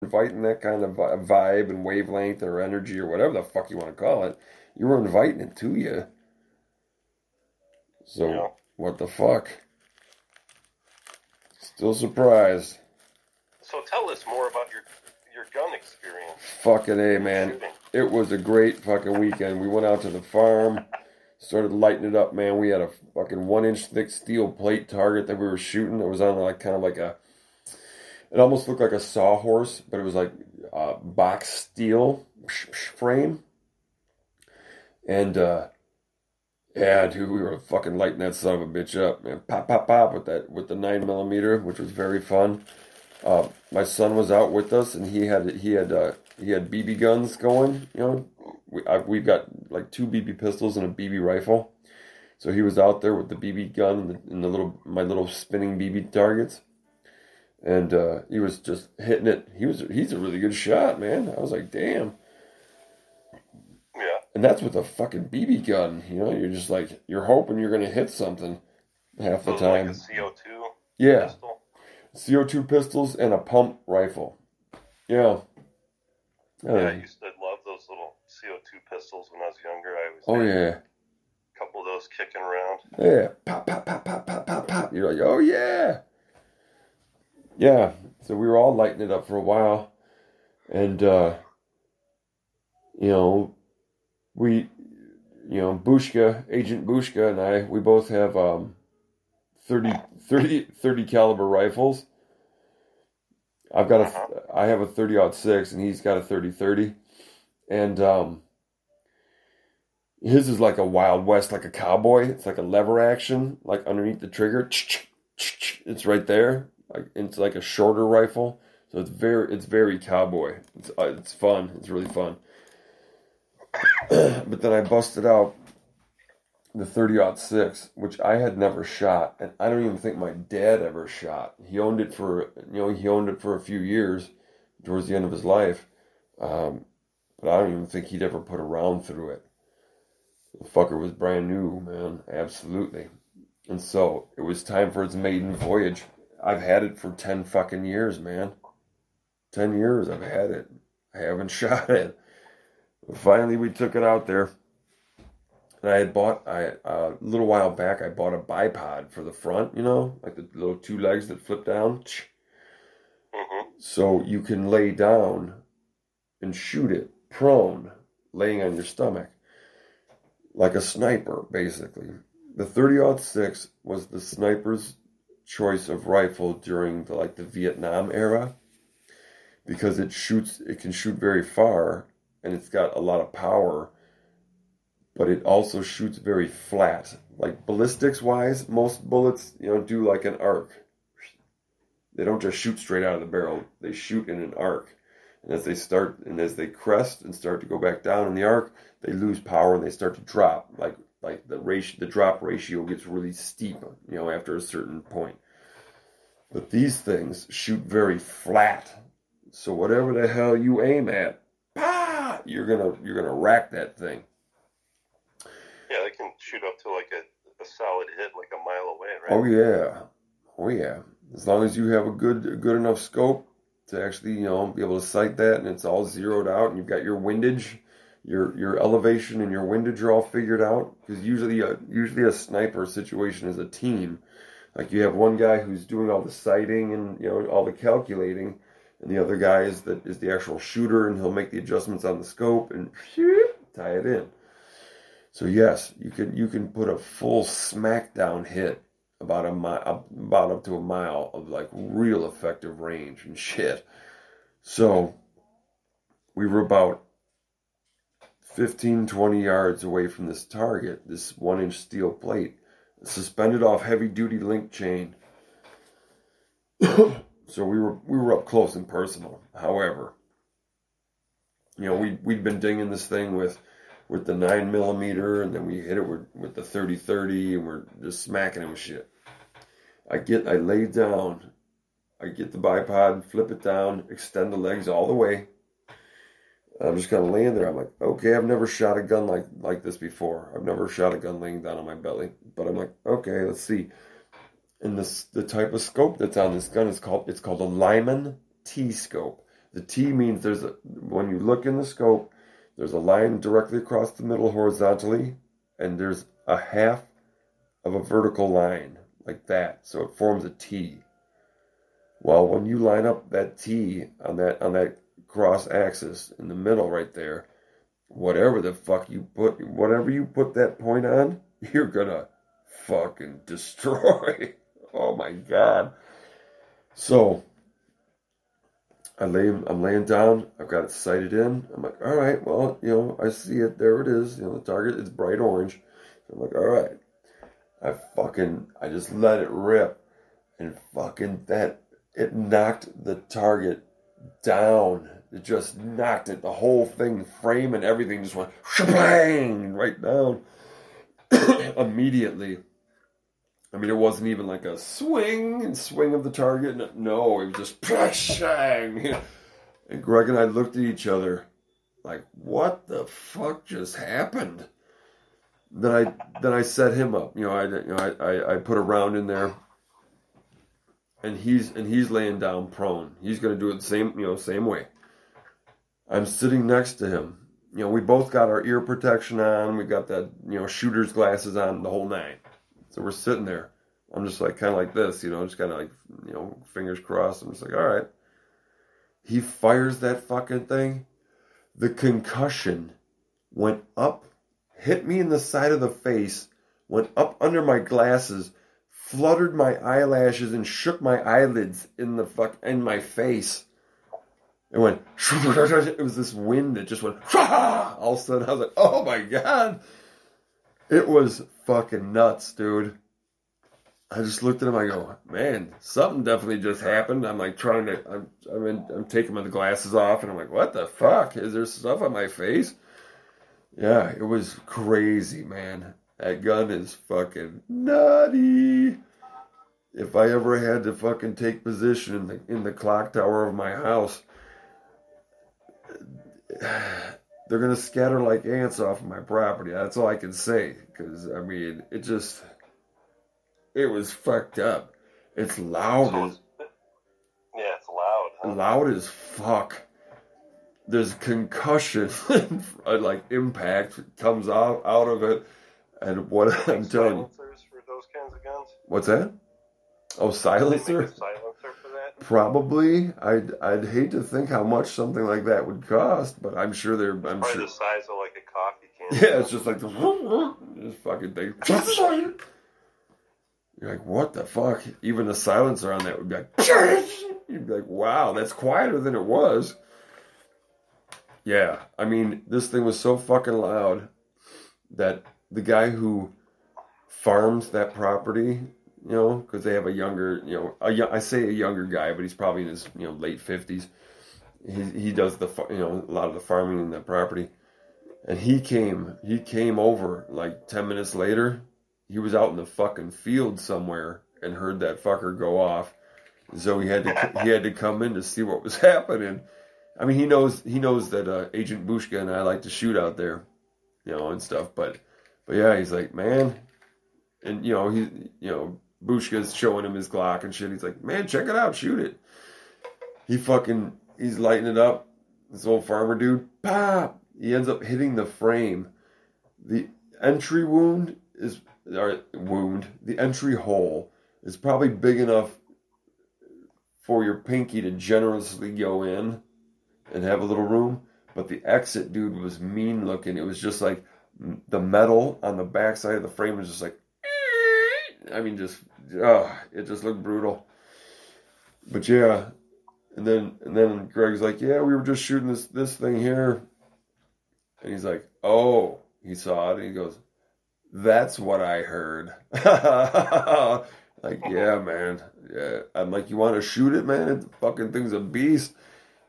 inviting that kind of vibe and wavelength or energy or whatever the fuck you want to call it. You were inviting it to you. Yeah. So, what the fuck? Still surprised. So tell us more about your gun experience. Fucking A, man. Shooting. It was a great fucking weekend. We went out to the farm, started lighting it up, man. We had a fucking 1-inch thick steel plate target that we were shooting. It was on like kind of like it almost looked like a sawhorse, but it was like box steel frame. And yeah, dude, we were fucking lighting that son of a bitch up, man. Pop, pop, pop with the 9mm, which was very fun. My son was out with us, and he had BB guns going. You know, we've got like 2 BB pistols and a BB rifle. So he was out there with the BB gun and my little spinning BB targets, and he was just hitting it. He's a really good shot, man. I was like, damn. Yeah. And that's with a fucking BB gun. You know, you're just like you're hoping you're gonna hit something half the time. Like a CO2 Yeah. pistol. CO2 pistols and a pump rifle. Yeah. Yeah, I used to love those little CO2 pistols when I was younger. I was Oh yeah. a couple of those kicking around. Yeah. Pop, pop, pop, pop, pop, pop, pop. You're like, oh yeah. Yeah. So we were all lighting it up for a while. And you know, Bushka, Agent Bushka and we both have 30 caliber rifles. I have a 30-06 and he's got a 30-30. And his is like a Wild West, like a cowboy. It's like a lever action, like underneath the trigger. It's right there. It's like a shorter rifle. So it's very cowboy. It's fun. It's really fun. But then I busted out the 30-06, which I had never shot, and I don't even think my dad ever shot. He owned it for a few years towards the end of his life, but I don't even think he'd ever put a round through it. The fucker was brand new, man, absolutely. And so it was time for its maiden voyage. I've had it for 10 fucking years, man. 10 years I've had it. I haven't shot it. But finally, we took it out there. And a little while back, I bought a bipod for the front, you know, like the little 2 legs that flip down. Mm-hmm. So you can lay down and shoot it prone, laying on your stomach, like a sniper, basically. The 30-06 was the sniper's choice of rifle during the Vietnam era, because it can shoot very far, and it's got a lot of power. But it also shoots very flat. Like ballistics wise, most bullets, do like an arc. They don't just shoot straight out of the barrel. They shoot in an arc. And as they crest and start to go back down in the arc, they lose power and they start to drop. Like the drop ratio gets really steep, after a certain point. But these things shoot very flat. So whatever the hell you aim at, you're gonna rack that thing. Yeah, they can shoot up to like a solid hit like a mile away, right? Oh yeah. Oh yeah. As long as you have a good enough scope to actually, be able to sight that, and it's all zeroed out, and you've got your windage, your elevation and your windage are all figured out. Because usually a sniper situation is a team. Like you have one guy who's doing all the sighting and all the calculating, and the other guy is the actual shooter, and he'll make the adjustments on the scope and tie it in. So yes, you can put a full smackdown hit about up to a mile of like real effective range and shit. So we were about 15-20 yards away from this target, this 1-inch steel plate, suspended off heavy-duty link chain. So we were up close and personal. However, we'd been dinging this thing with the 9mm, and then we hit it with the 30-30, and we're just smacking it with shit. I lay down, I get the bipod, flip it down, extend the legs all the way. I'm just kind of laying there. I'm like, okay, I've never shot a gun like this before. I've never shot a gun laying down on my belly. But I'm like, okay, let's see. And the type of scope that's on this gun it's called a Lyman T-scope. The T means when you look in the scope, there's a line directly across the middle horizontally, and there's a half of a vertical line like that, so it forms a T. Well, when you line up that T on that cross axis in the middle right there, whatever you put that point on, you're gonna fucking destroy. Oh my God. So I'm laying down, I've got it sighted in. I'm like, all right, well, I see it, there it is. The target is bright orange. So I'm like, all right. I just let it rip, and it knocked the target down. It just knocked it. The whole thing, the frame and everything just went shabang right down immediately. I mean, it wasn't even like a swing of the target. No, it was just bang. And Greg and I looked at each other like, what the fuck just happened? Then I set him up. I put a round in there, and he's laying down prone. He's gonna do it the same way. I'm sitting next to him. We both got our ear protection on. We got that shooter's glasses on, the whole nine. So we're sitting there. I'm just like kind of like this, just kind of like fingers crossed. I'm just like, all right. He fires that fucking thing. The concussion went up, hit me in the side of the face, went up under my glasses, fluttered my eyelashes, and shook my eyelids in my face. It went, it was this wind that just went, all of a sudden I was like, oh my God. It was fucking nuts, dude. I just looked at him, I go, man, something definitely just happened. I'm like I'm taking my glasses off, and I'm like, what the fuck? Is there stuff on my face? Yeah, it was crazy, man. That gun is fucking nutty. If I ever had to fucking take position in the clock tower of my house, they're gonna scatter like ants off of my property. That's all I can say. Because I mean, it was fucked up. It's loud. It's loud. Huh? Loud as fuck. There's concussion, like impact comes out of it, and what I'm telling you. Silencers for those kinds of guns? What's that? Oh, silencer? A silencer for that? Probably. I'd hate to think how much something like that would cost, but I'm sure they're. Probably sure. The size of like a coffee can. Yeah, it's just like this fucking thing. You're like, what the fuck? Even the silencer on that would be like, you'd be like, wow, that's quieter than it was. Yeah, I mean, this thing was so fucking loud that the guy who farms that property, because they have a younger, I say a younger guy, but he's probably in his, late 50s. He does a lot of the farming in that property. And he came over like 10 minutes later. He was out in the fucking field somewhere and heard that fucker go off. So he had to come in to see what was happening. I mean, he knows that Agent Bushka and I like to shoot out there, and stuff. But yeah, he's like, man, and Bushka's showing him his Glock and shit. He's like, man, check it out, shoot it. He's lighting it up. This old farmer dude, pop. He ends up hitting the frame. The entry the entry hole is probably big enough for your pinky to generously go in and have a little room, but the exit, dude, was mean looking. It was just like the metal on the backside of the frame was just like, I mean, it just looked brutal. But yeah, and then Greg's like, yeah, we were just shooting this thing here, and he's like, oh, he saw it, and he goes, that's what I heard. Like, yeah, man. Yeah. I'm like, you want to shoot it, man? The fucking thing's a beast.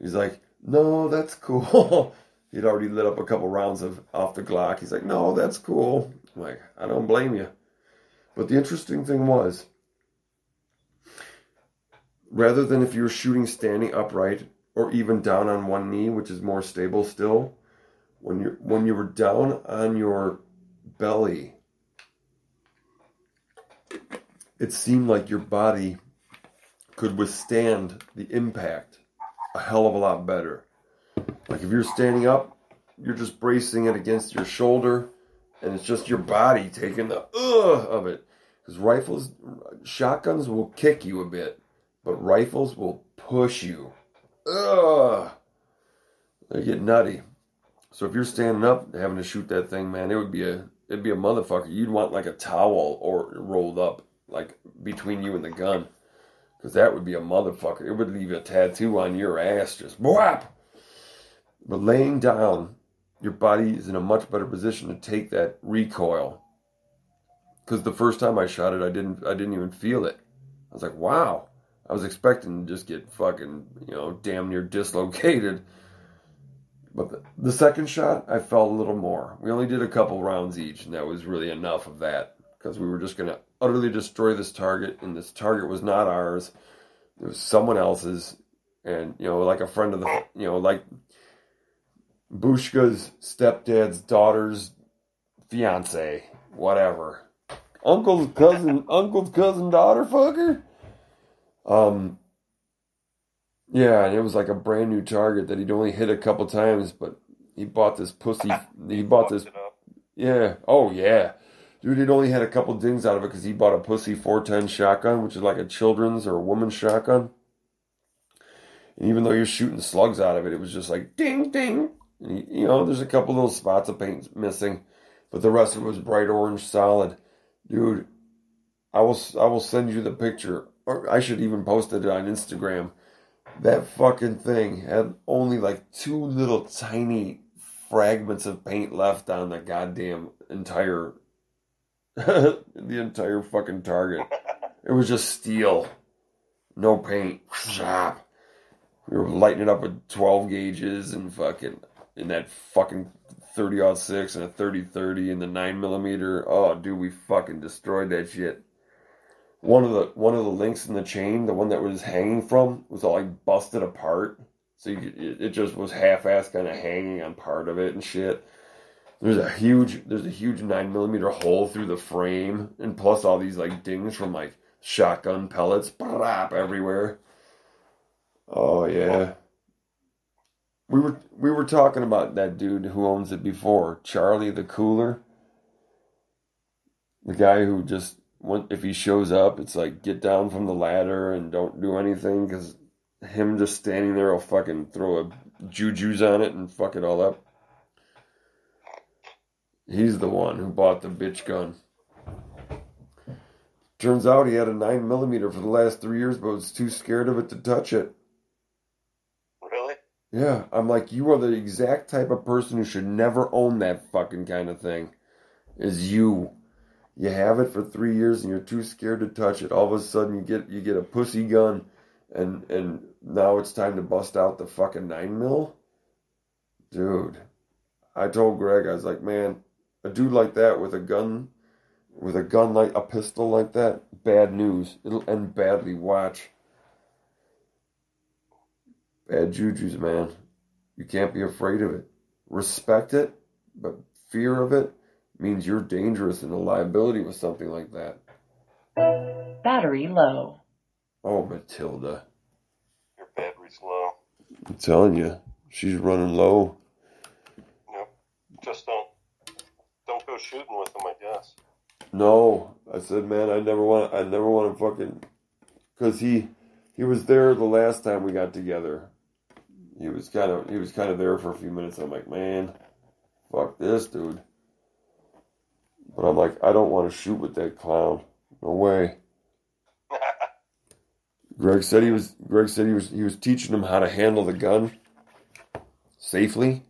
He's like, no, that's cool. He'd already lit up a couple rounds off the Glock. He's like, no, that's cool. I'm like, I don't blame you. But the interesting thing was, rather than if you were shooting standing upright or even down on one knee, which is more stable still, when you were down on your belly, it seemed like your body could withstand the impact a hell of a lot better. Like if you're standing up, you're just bracing it against your shoulder, and it's just your body taking the of it. Because shotguns will kick you a bit, but rifles will push you. They get nutty. So if you're standing up having to shoot that thing, man, it'd be a motherfucker. You'd want like a towel or rolled up like between you and the gun. Because that would be a motherfucker. It would leave a tattoo on your ass, just whap. But laying down, your body is in a much better position to take that recoil. Because the first time I shot it, I didn't even feel it. I was like, wow. I was expecting to just get fucking, damn near dislocated. But the second shot, I felt a little more. We only did a couple rounds each, and that was really enough of that. Because we were just going to utterly destroy this target, and this target was not ours. It was someone else's. And, like a friend of the, like Bushka's stepdad's daughter's fiance, whatever. Uncle's cousin daughter fucker. Yeah, and it was like a brand new target that he'd only hit a couple times, but he bought this pussy. He bought this. Yeah. Oh yeah, dude. He'd only had a couple dings out of it because he bought a pussy 410 shotgun, which is like a children's or a woman's shotgun. And even though you're shooting slugs out of it, it was just like ding ding. And there's a couple little spots of paint missing, but the rest of it was bright orange solid. Dude, I will send you the picture, or I should even post it on Instagram. That fucking thing had only like 2 little tiny fragments of paint left on the goddamn entire, the entire fucking target. It was just steel, no paint. We were lighting it up with 12 gauges and fucking in that fucking 30-06 and a 30-30 and the 9mm. Oh, dude, we fucking destroyed that shit. One of the links in the chain, the one that was hanging from, was all like busted apart. So it just was half-assed kind of hanging on part of it and shit. There's a huge 9mm hole through the frame, and plus all these like dings from like shotgun pellets everywhere. Oh yeah. We were talking about that dude who owns it before, Charlie the Cooler. The guy who just, if he shows up, it's like get down from the ladder and don't do anything, because him just standing there will fucking throw a jujus on it and fuck it all up. He's the one who bought the bitch gun. Turns out he had a 9mm for the last 3 years, but was too scared of it to touch it. Really? Yeah, I'm like, you are the exact type of person who should never own that fucking kind of thing. Is you. You have it for 3 years and you're too scared to touch it. All of a sudden you get a pussy gun and now it's time to bust out the fucking 9mm? Dude. I told Greg, I was like, man, a dude like that with a gun like a pistol like that, bad news. It'll end badly, watch. Bad jujus, man. You can't be afraid of it. Respect it, but fear of it means you're dangerous and a liability with something like that. Battery low. Oh, Matilda. Your battery's low. I'm telling you, she's running low. Yep. Just don't go shooting with them, I guess. No, I said, man, I never want to fucking, because he was there the last time we got together. He was kind of there for a few minutes. I'm like, man, fuck this, dude. But I'm like, I don't want to shoot with that clown. No way. Greg said he was teaching him how to handle the gun safely.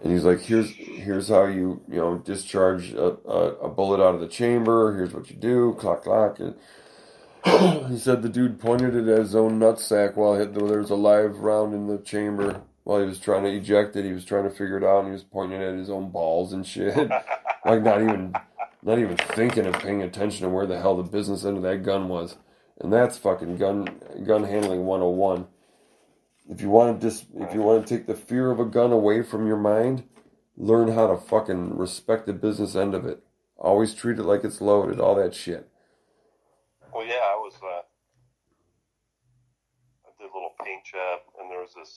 And he's like, here's how you discharge a bullet out of the chamber. Here's what you do. Clock, clock. And he said the dude pointed it at his own nutsack while there was a live round in the chamber. While he was trying to eject it, he was trying to figure it out, and he was pointing it at his own balls and shit. Like not even thinking of paying attention to where the hell the business end of that gun was. And that's fucking gun handling 101. If you want to take the fear of a gun away from your mind, learn how to fucking respect the business end of it. Always treat it like it's loaded, all that shit. Well, yeah, I did a little paint chap, and there was this